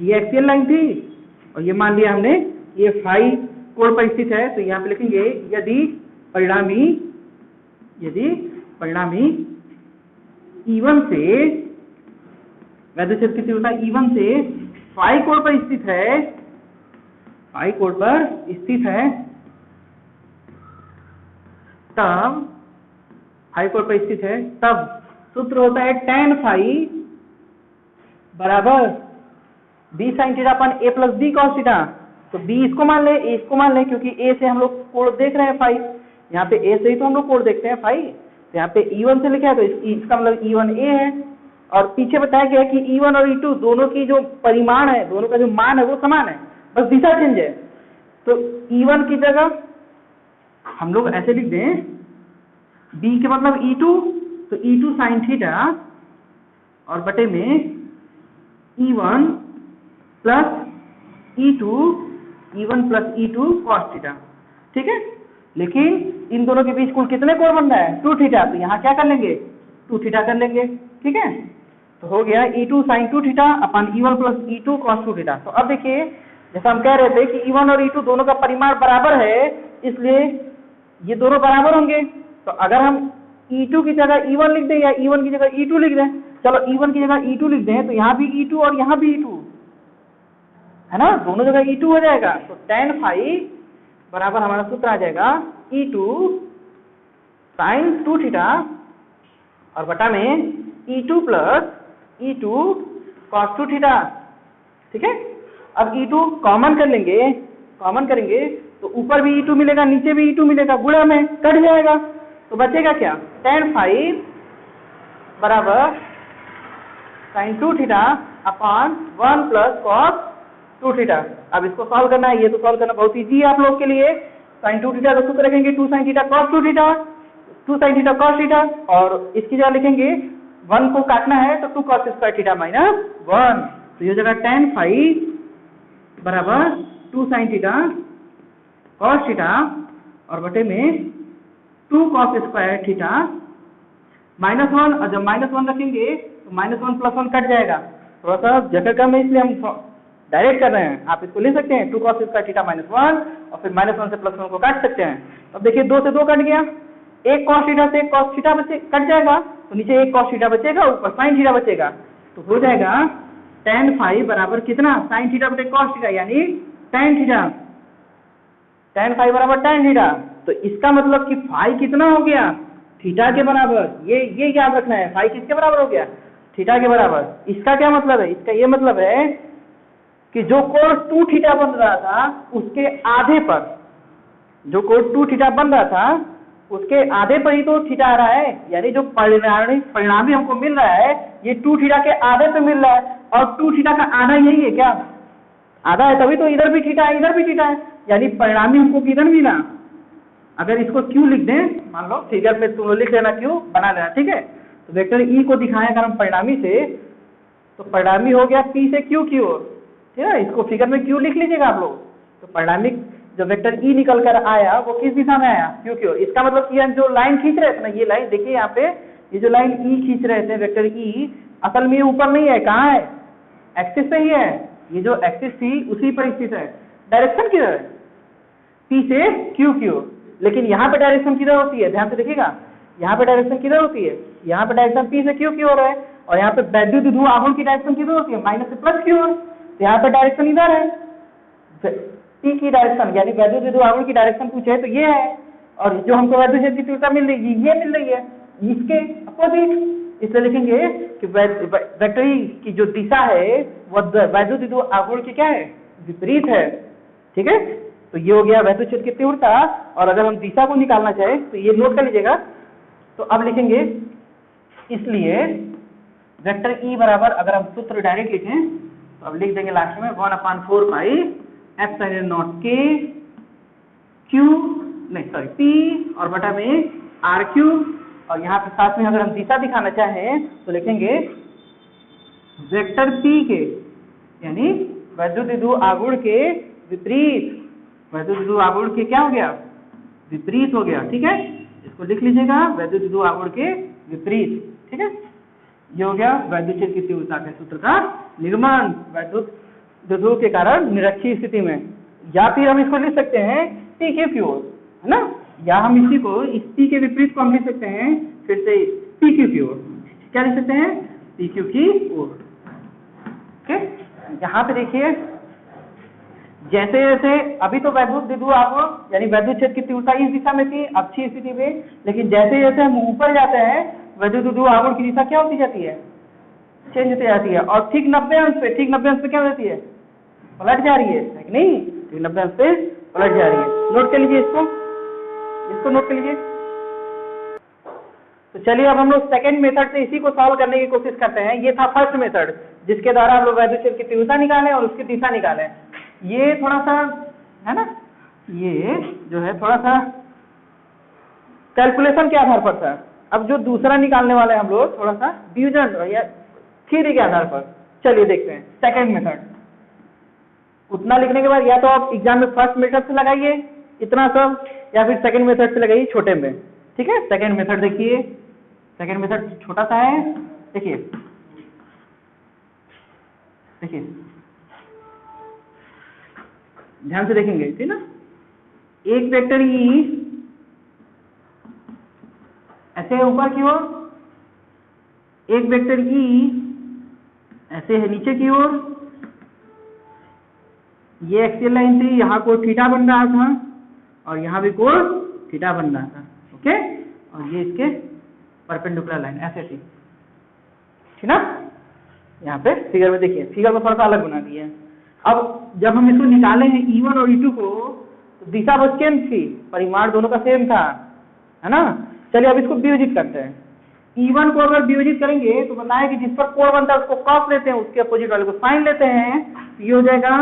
ये एक्सियल लाइन थी और ये मान लिया हमने ये फाई कोण पर स्थित है, तो यहाँ पे लिखेंगे यदि परिणामी E1 से वैद्युत क्षेत्र की तीव्रता E1 से फाई कोण पर स्थित है, तब फाई कोण पर स्थित है, तब सूत्र होता है tan फाई बराबर b sin theta upon a plus b cos theta. तो b इसको मान ले, a इसको मान ले, क्योंकि a से हम लोग कोण देख रहे हैं फाई, यहाँ पे a से ही तो हम लोग कोण देखते हैं फाई। तो यहाँ पे E1 से लिखा है तो इसका मतलब E1 a है, और पीछे बताया गया कि E1 और E2 दोनों की जो परिमाण है, दोनों का जो मान है वो समान है, बस दिशा चेंज है। तो E1 की जगह हम लोग ऐसे लिख दें b के मतलब E2, तो E2 sin थीटा और बटे में E1 plus E2 cos theta, ठीक है। लेकिन इन दोनों के बीच कुल कितने कोण बन रहा है 2 थीटा, तो यहाँ क्या कर लेंगे 2 थीटा कर लेंगे, ठीक है। तो हो गया E2 sin 2 थीटा अपन E1 plus E2 cos 2 theta. तो अब देखिए जैसा हम कह रहे थे कि E1 और E2 दोनों का परिमाण बराबर है, इसलिए ये दोनों बराबर होंगे। तो अगर हम E2 की जगह E1 लिख दें या E1 की जगह E2 लिख दें, चलो E1 की जगह E2 लिख दें, तो यहाँ भी E2 और यहाँ भी E2 है ना, दोनों जगह E2 हो जाएगा। तो tan फाई बराबर हमारा सूत्र आ जाएगा E2 sin 2 थीटा और बटा में E2 plus E2 cos 2 theta, ठीक है। अब E2 कॉमन करेंगे तो ऊपर भी E2 मिलेगा, नीचे भी E2 मिलेगा, गुणा में कट जाएगा, तो बचेगा क्या tan फाई बराबर sin 2 theta upon 1 plus cos 2 theta. अब इसको सॉल्व करना है, ये तो सॉल्व करना बहुत इजी है आप लोग के लिए। sin 2 थीटा का सूत्र रखेंगे 2 sin theta cos 2 theta, 2 sin theta cos theta, और इसकी जगह लिखेंगे 1 को काटना है तो 2 cos स्क्वायर थीटा माइनस 1। तो ये जगह tan फाई बराबर 2 sin थीटा cos थीटा और बटे में 2 cos स्क्वायर थीटा माइनस 1, और जब माइनस 1 रखेंगे तो माइनस 1 प्लस 1 कट जाएगा। थोड़ा सा जगह कम है इसलिए हम डायरेक्ट कर रहे हैं, आप इसको ले सकते हैं 2 cos स्क्वायर थीटा माइनस 1 और फिर माइनस 1 से प्लस 1 को काट सकते हैं। अब देखिए 2 से 2 कट गया, एक cos थीटा से एक cos थीटा कट जाएगा, तो नीचे एक cos थीटा बचेगा, ऊपर sin थीटा बचेगा, तो हो जाएगा tan फाई बराबर कितना sin थीटा बटे cos थीटा यानी tan थीटा, tan फाई बराबर tan थीटा। तो इसका मतलब कि फाई कितना हो गया थीटा के बराबर, ये याद रखना है, फाई किसके बराबर हो गया थीटा के बराबर। इसका क्या मतलब है, इसका ये मतलब है कि जो कोण 2 थीटा बन रहा था उसके आधे पर, जो कोण 2 थीटा बन रहा था उसके आधे पर ही तो थीटा आ रहा है, यानी जो परिणामी हमको मिल रहा है ये 2 थीटा के आधे पे मिल रहा है, और 2 थीटा का आधा यही है क्या, आधा है, तभी तो इधर भी थीटा है इधर भी थीटा है, यानी परिणामी हमको किधर मिला। अगर इसको क्यू लिख दें, मान लो फिगर में तुम लिख लेना क्यू बना लेना, ठीक है। तो वेक्टर ई को दिखाएं अगर हम परिणामी से, तो परिणामी हो गया पी से क्यू की ओर, ठीक है। इसको फिगर में क्यू लिख लीजिएगा आप लोग। तो परिणामी जो वेक्टर ई निकल कर आया वो किस दिशा में आया, क्यू की ओर। इसका मतलब कि हम जो लाइन खींच रहे थे ना, ये लाइन देखिए यहाँ पे, ये जो लाइन ई खींच रहे थे वेक्टर ई, असल में ये ऊपर नहीं है, कहाँ है, एक्सिस पे ही है। ये जो एक्सिस थी उसी पर स्थित है। डायरेक्शन किधर है, पी से क्यू की ओर, लेकिन यहाँ पे डायरेक्शन किधर होती है, ध्यान से देखिएगा, यहाँ पे डायरेक्शन किधर होती है, यहाँ पे डायरेक्शन पी से क्यू की ओर है, और यहाँ पे वैद्युत विभव आघूर्ण की डायरेक्शन किधर होती है, माइनस से प्लस की ओर। तो यहाँ पे डायरेक्शन इधर है, पी की डायरेक्शन यानी वैद्युत विभव आघूर्ण की डायरेक्शन पूछे तो ये है, और जो हमको वैद्युत क्षेत्र की तीव्रता मिल रही है ये मिल रही है, इसके अपोजिट। इसलिए लिखेंगे कि वेक्टर ई की जो दिशा है वो वैद्युत विभव आघूर्ण की क्या है, विपरीत है, ठीक है। तो ये हो गया वैद्युत क्षेत्र की तीव्रता। और अगर हम दिशा को निकालना चाहे तो ये नोट कर लीजिएगा। तो अब लिखेंगे, इसलिए वेक्टर ई बराबर, अगर हम सूत्र डायरेक्ट लिखें तो अब लिख देंगे लास्ट में 1/4 पाई एप्सिलॉन नॉट के क्यू, नहीं सॉरी पी और बटा में आर क्यू, और यहाँ पे साथ में अगर हम दिशा दिखाना चाहें तो लिखेंगे वेक्टर पी के यानी वैद्युत विभव आघूर्ण के विपरीत, वैद्युत विभव आघूर्ण के क्या हो गया, विपरीत हो गया, ठीक है। इसको लिख लीजिएगा, वैद्युत विभव आघूर्ण के विपरीत, ठीक है। ये हो गया वैद्युत क्षेत्र की तीव्रता के सूत्र का निर्माण वैद्युत विभव के कारण निरक्षीय स्थिति में। या फिर हम इसको लिख सकते हैं पी के की ओर, है ना, या हम इसी को, इस पी के विपरीत को हम लिख सकते हैं फिर से पी क्यू की ओर। क्या लिख सकते हैं, पी क्यू की ओर, ठीक। यहाँ पे देखिए, जैसे जैसे अभी तो वैद्युत विभव आघूर्ण यानी वैद्युत क्षेत्र की तीव्रता इस दिशा में थी अक्षीय स्थिति में, लेकिन जैसे जैसे हम ऊपर जाते हैं वैद्युत विभव आघूर्ण की दिशा क्या होती जाती है, चेंज होती जाती है, और ठीक 90 अंश पे, ठीक 90 अंश पे क्या होती है, पलट जा रही है कि नहीं, ठीक 90 अंश पे पलट जा रही है। नोट कर लीजिए इसको नोट कर लीजिए। तो चलिए अब हम लोग सेकंड मेथड से इसी को सॉल्व करने की कोशिश करते हैं। ये था फर्स्ट मेथड जिसके द्वारा हम लोग वैद्युत क्षेत्र की तीव्रता निकालें और उसकी दिशा निकालें। ये थोड़ा सा है ना, ये जो है थोड़ा सा कैलकुलेशन के आधार पर था। अब जो दूसरा निकालने वाले हम लोग थोड़ा सा डिवीजन या थ्योरी के आधार पर। चलिए देखते हैं सेकंड मेथड। उतना लिखने के बाद या तो आप एग्जाम में फर्स्ट मेथड से लगाइए इतना सब, या फिर सेकंड मेथड से लगाइए छोटे में, ठीक है। सेकंड मेथड देखिए, सेकंड मेथड छोटा सा है, देखिए देखिए ध्यान से देखेंगे, ठीक ना। एक वेक्टर ई ऐसे ऊपर की ओर, एक वेक्टर ई ऐसे है नीचे की ओर, ये एक्सियल लाइन थी, यहाँ कोण थीटा बन रहा था और यहाँ भी कोण थीटा बन रहा था, ओके। और ये इसके परपेंडिकुलर लाइन ऐसे थी, ठीक ना। यहाँ पे फिगर में देखिए, फिगर को थोड़ा सा अलग बना दिया है। अब जब हम इसको निकाले हैं E1 और E2 को, तो दिशा वो सेम थी, परिमाण दोनों का सेम था, है ना। चलिए अब इसको वियोजित करते हैं। E1 को अगर वियोजित करेंगे तो बताया कि जिस पर कोण बनता है उसको कॉस लेते हैं, उसके अपोजिट वाले को साइन लेते हैं। तो ये हो जाएगा,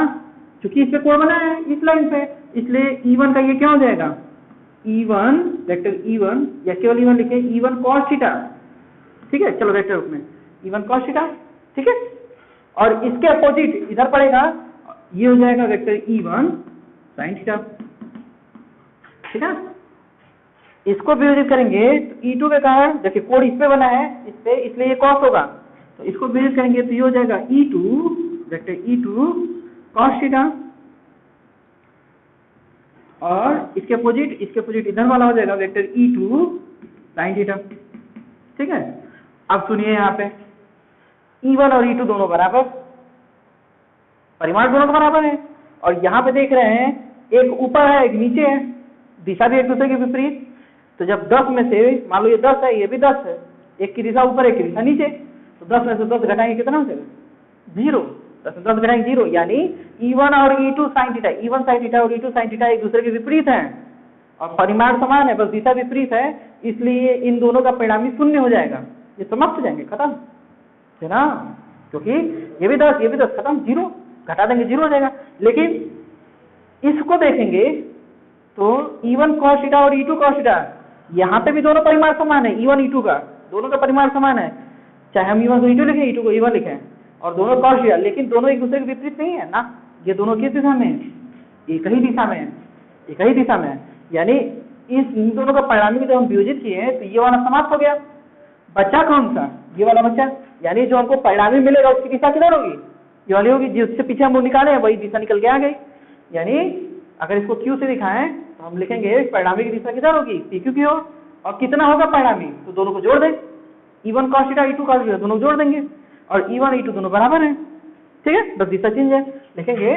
क्योंकि इस पे कोण बना है इस लाइन पे, इसलिए E1 का ये क्या हो जाएगा, E1 वेक्टर E1, या केवल E1 लिखे, E1 cos थीटा, ठीक है। चलो वेक्टर रूप में E1 cos थीटा, ठीक है। और इसके अपोजिट इधर पड़ेगा, ये हो जाएगा वेक्टर E1 sin थीटा, ठीक है। इसको वियोजित करेंगे तो E2 के कारण, देखिए कोण इस पे बना है इस पे, इसलिए ये cos होगा। तो इसको वियोजित करेंगे तो ये हो जाएगा E2 vector E2 cos theta, और इसके अपोजिट इधर वाला हो जाएगा वेक्टर E2 sin थीटा, ठीक है। अब सुनिए यहाँ पे E1 और E2 दोनों बराबर, परिमाण दोनों का बराबर है, और यहाँ पे देख रहे हैं एक ऊपर है एक नीचे है, दिशा भी एक दूसरे के विपरीत। तो जब 10 में से मान लो ये 10 है ये भी 10 है, एक की दिशा ऊपर एक की दिशा नीचे, तो 10 में से 10 घटाएंगे कितना हो जाएगा, 0। 10 में 10 घटाएंगे 0, यानी E1 और E2 sin theta, E1 sin theta और E2 sin थीटा एक दूसरे के विपरीत हैं, और परिमाण समान है, बस दिशा विपरीत है, इसलिए इन दोनों का परिणामी शून्य हो जाएगा, ये समाप्त हो जाएंगे, खत्म है ना, क्योंकि ये भी 10 खत्म, जीरो घटा देंगे, जीरो हो जाएगा। लेकिन इसको देखेंगे तो E1 cos थीटा और E2 cos थीटा, यहाँ पे भी दोनों परिमाण समान है, E1 E2 का दोनों का परिमाण समान है, चाहे हम E1 को E2 लिखें, E2 को E1 लिखें, और दोनों cos थीटा, लेकिन दोनों एक दूसरे के विपरीत नहीं है ना, ये दोनों किस दिशा में है, एक ही दिशा में है, एक ही दिशा में है, यानी इन दोनों का परिणामी जब हम वियोजित किए हैं तो ये वाला समाप्त हो गया, बच्चा कौन सा, ये वाला बच्चा, यानी जो हमको परिणामी मिलेगा उसकी दिशा किधर होगी, ये वाली होगी, जिससे पीछे हम निकाले वही दिशा निकल के आ गई। यानी अगर इसको Q से दिखाएं तो हम लिखेंगे परिणामी की दिशा किधर होगी, PQ की ओर, और कितना होगा परिणामी, तो दोनों को जोड़ दें, E1 cos theta E2 cos theta दोनों जोड़ देंगे, और E1 E2 दोनों बराबर हैं, ठीक है, बस दिशा चेंज है। लिखेंगे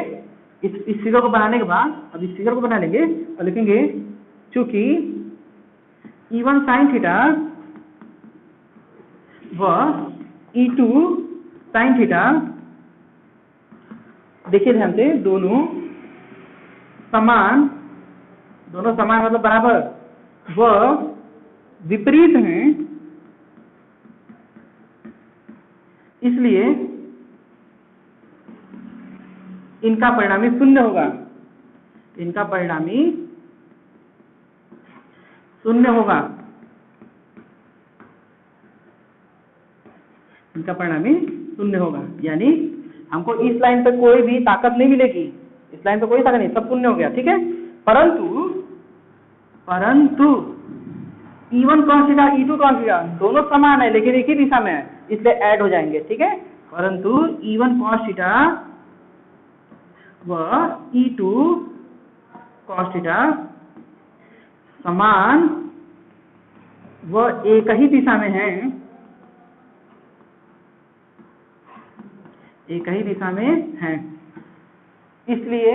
इस फिगर को बनाने के बाद, अब इस फिगर को बना लेंगे और लिखेंगे चूंकि E1 sin थीटा व E2 sin थीटा, देखिए ध्यान से, दोनों समान मतलब बराबर व विपरीत हैं, इसलिए इनका परिणामी शून्य होगा, इनका परिणामी शून्य होगा, इनका परिणामी शून्य होगा, यानी हमको इस लाइन पे कोई भी ताकत नहीं मिलेगी, इस लाइन पे कोई ताकत नहीं, सब शून्य हो गया, ठीक है। परंतु E1 cos theta E2 cos theta दोनों समान है लेकिन एक ही दिशा में है, इसलिए ऐड हो जाएंगे, ठीक है। परंतु E1 cos थीटा व E2 cos थीटा समान व एक ही दिशा में है, एक ही दिशा में है, इसलिए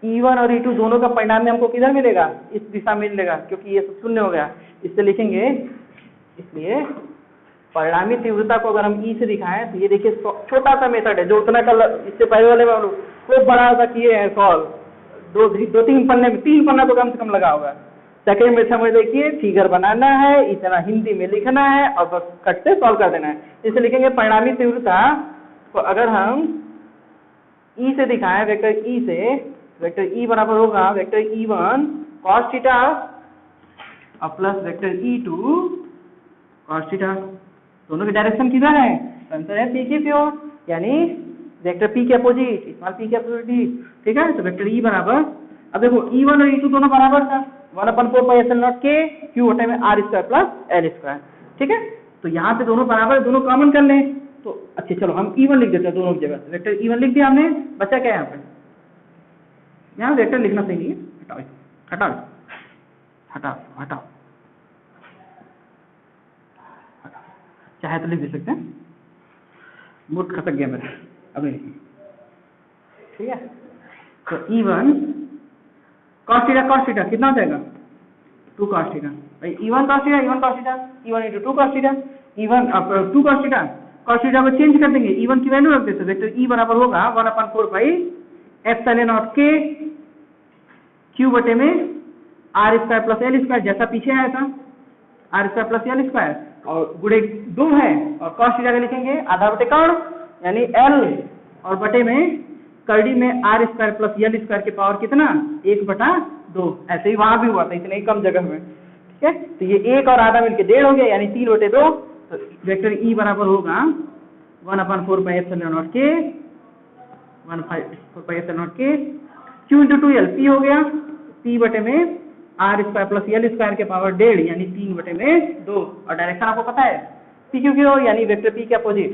E1 और E2 दोनों का परिणाम हमको किधर मिलेगा, इस दिशा में मिलेगा, क्योंकि ये सब शून्य हो गया, इससे लिखेंगे, इसलिए परिणामी तीव्रता को अगर हम E से दिखाएं तो ये देखिए छोटा सा मेथड है जो उतना कल इससे पहले वाले में खूब बड़ा सा किए हैं सॉल्व, दो तीन पन्ने में, 3 पन्ना तो कम से कम लगा होगा। सेकेंड में समझ देखिए, फिगर बनाना है, इतना हिंदी में लिखना है और बस कट से सॉल्व कर देना है। इसे लिखेंगे परिणामी तीव्रता को अगर हम E से दिखाएं, वेक्टर E से, वेक्टर E बराबर होगा वेक्टर E1 cos थीटा और plus vector E2 cos theta, दोनों की डायरेक्शन किधर है, आंसर है P की ओर, यानी वेक्टर P के अपोजिट, स्मॉल p के अपोजिट, ठीक है। तो वेक्टर E बराबर, अब देखो E1 और E2 दोनों बराबर था, 1/4 pi epsilon not K Q बटे में R square plus L square, ठीक है। तो यहाँ पे दोनों बराबर, दोनों कॉमन कर लें तो अच्छे, चलो हम E1 लिख देते हैं दोनों की जगह, वेक्टर E1 लिख दिया हमने, बचा क्या है यहाँ पे, यहाँ वेक्टर लिखना सही नहीं है, हटाओ हटाओ हटाओ हटाओ, चाहे तो लिख दे सकते हैं, मूड खसक गया मेरा, अब नहीं, ठीक है। तो E1 cos थीटा कितना हो जाएगा, 2 cos थीटा, भाई E1 cos theta, E1 into 2 cos theta, E1 अब 2 cos थीटा को चेंज कर देंगे, E1 की वैल्यू रख देते, वेक्टर E बराबर होगा 1/4 pi epsilon not K Q बटे में R square plus L square, जैसा पीछे आया था, R square plus L square, और गुणे 2 है, और cos थीटा का लिखेंगे आधा बटे कर्ण, यानी L, और बटे में करड़ी में R square plus L square के पावर कितना, 1/2, ऐसे ही वहां भी हुआ था, इतने ही कम जगह में, ठीक है। तो ये 1 और आधा मिलके 1.5 हो गया, यानी 3/2, तो वेक्टर E बराबर होगा 1/4 pi epsilon not K, 1/4 pi epsilon not K Q into 2L, P हो गया, P बटे में R square plus L square के पावर 1.5, यानी 3/2, और डायरेक्शन आपको पता है PQ की ओर, यानी वेक्टर P के अपोजिट,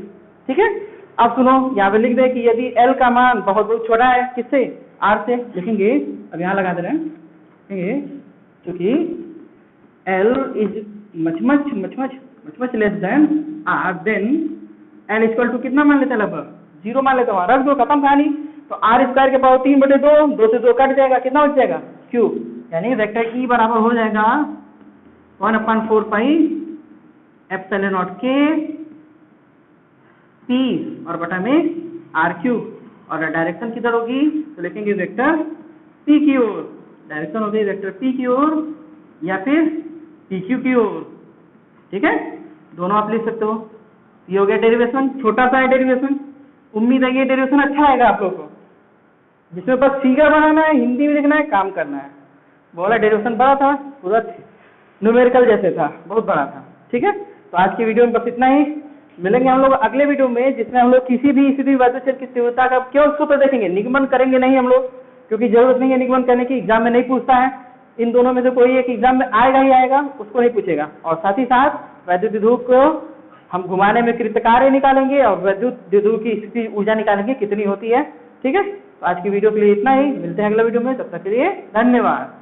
ठीक है। अब सुनो, यहाँ पे लिख दे कि यदि L का मान बहुत छोटा है, किससे, R से, लिखेंगे, अब यहाँ लगा दे रहे हैं, लिखेंगे क्योंकि L is much less than R, then L equal to कितना मान लेते हैं, लगभग 0 मान लेते हैं, रख दो, खत्म कहानी। तो R स्क्वायर के पावर 3/2, 2 से 2 कट जाएगा, कितना बच जाएगा, Q, यानी वेक्टर E बराबर हो जाएगा 1/4 pi epsilon not K P और बटा में RQ, और डायरेक्शन किधर होगी, तो लिखेंगे वेक्टर P की ओर, डायरेक्शन होगी वेक्टर P की ओर या फिर PQ की ओर। ठीक है, दोनों आप लिख सकते हो। ये हो गया डेरिवेशन, छोटा सा है डेरिवेशन। उम्मीद है ये डेरिवेशन अच्छा आएगा आप लोगों को, जिसमें बस फिगर बनाना है, हिंदी में लिखना है, काम करना है। बोला डेरिवेशन बड़ा था, पूरा न्यूमेरिकल जैसे था, बहुत बड़ा था। ठीक है, तो आज की वीडियो में बस इतना ही। मिलेंगे हम लोग अगले वीडियो में, जिसमें हम लोग किसी भी वैद्युत क्षेत्र की तीव्रता का केवल सूत्र देखेंगे, निगमन करेंगे नहीं हम लोग, क्योंकि जरूरत नहीं है निगमन करने की, एग्जाम में नहीं पूछता है। इन दोनों में से कोई एक एग्जाम में आएगा ही आएगा, उसको नहीं पूछेगा। और साथ ही साथ वैद्युत विद्युत को हम घुमाने में कृत कार्य निकालेंगे और वैद्युत विद्युत की स्थिति ऊर्जा निकालेंगे कितनी होती है। ठीक है, तो आज की वीडियो के लिए इतना ही। मिलते हैं अगले वीडियो में, तब तक के लिए धन्यवाद।